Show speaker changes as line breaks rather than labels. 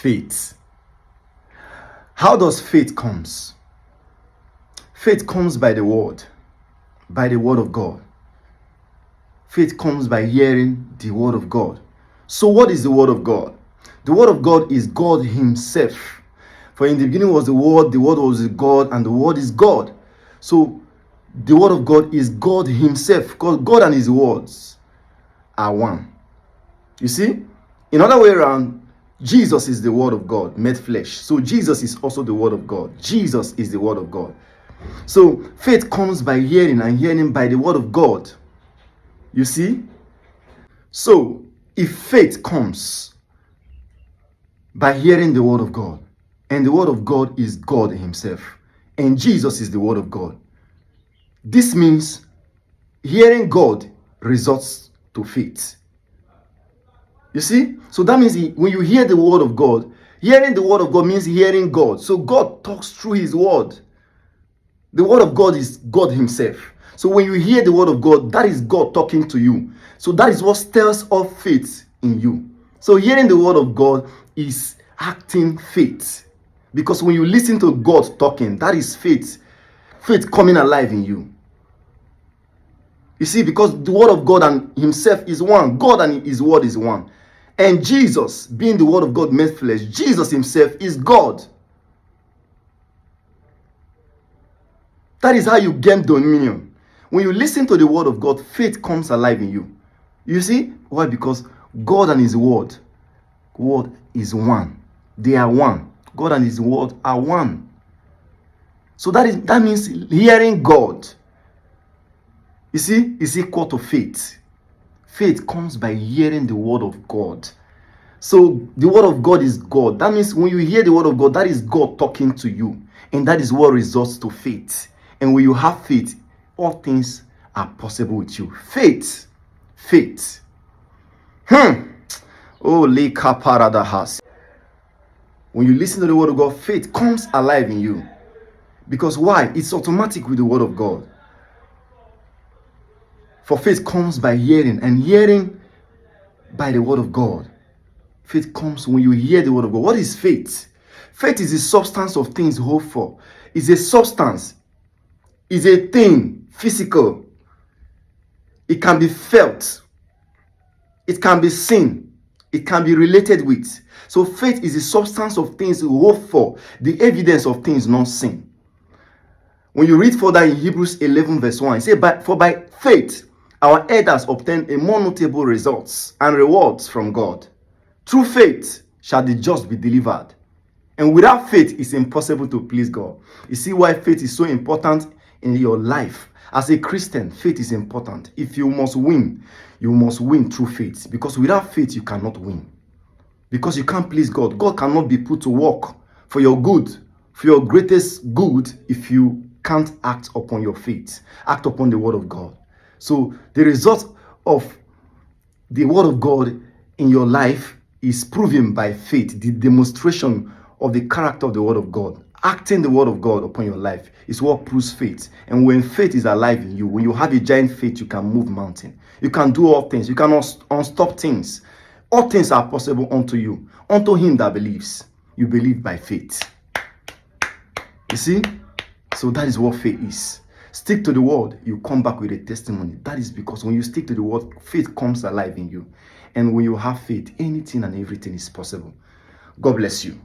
Faith. How does faith comes? Faith comes by the word of God. Faith comes by hearing the word of God. So what is the word of God? The word of God is God himself. For in the beginning was the word was with God, and the word is God. So the word of God is God himself, because God and his words are one. You see? In other way around, Jesus is the word of God made flesh. So Jesus is also the word of God. Jesus is the word of God. So faith comes by hearing, and hearing by the word of God. You see? So if faith comes by hearing the word of God, and the word of God is God himself, and Jesus is the word of God, this means hearing God results to faith. You see? So that means when you hear the word of God, hearing the word of God means hearing God. So God talks through his word. The word of God is God himself. So when you hear the word of God, that is God talking to you. So that is what stirs up faith in you. So hearing the word of God is acting faith. Because when you listen to God talking, that is faith. Faith coming alive in you. You see, because the word of God and himself is one. God and his word is one. And Jesus, being the word of God made flesh, Jesus himself is God. That is how you gain dominion. When you listen to the word of God, faith comes alive in you. You see? Why? Because God and his word is one. They are one. God and his word are one. So that means hearing God, you see, is equal to faith. Faith comes by hearing the word of God. So the word of God is God. That means when you hear the word of God, that is God talking to you. And that is what results to faith. And when you have faith, all things are possible with you. Faith. Oh, leka paradahas. When you listen to the word of God, faith comes alive in you. Because why? It's automatic with the word of God. For faith comes by hearing, and hearing by the word of God. Faith comes when you hear the word of God. What is faith? Faith is the substance of things hoped for. It's a substance. It's a thing, physical. It can be felt. It can be seen. It can be related with. So faith is the substance of things hoped for, the evidence of things not seen. When you read further in Hebrews 11 verse 1, it says, for by faith our elders obtained a more notable results and rewards from God. Through faith shall the just be delivered. And without faith, it's impossible to please God. You see why faith is so important in your life. As a Christian, faith is important. If you must win, you must win through faith. Because without faith, you cannot win. Because you can't please God. God cannot be put to work for your good, for your greatest good, if you can't act upon your faith, act upon the word of God. So the result of the word of God in your life is proven by faith. The demonstration of the character of the word of God, acting the word of God upon your life, is what proves faith. And when faith is alive in you, when you have a giant faith, you can move mountain. You can do all things. You can unstop things. All things are possible unto you, unto him that believes. You believe by faith. You see? So that is what faith is. Stick to the word, you come back with a testimony. That is because when you stick to the word, faith comes alive in you. And when you have faith, anything and everything is possible. God bless you.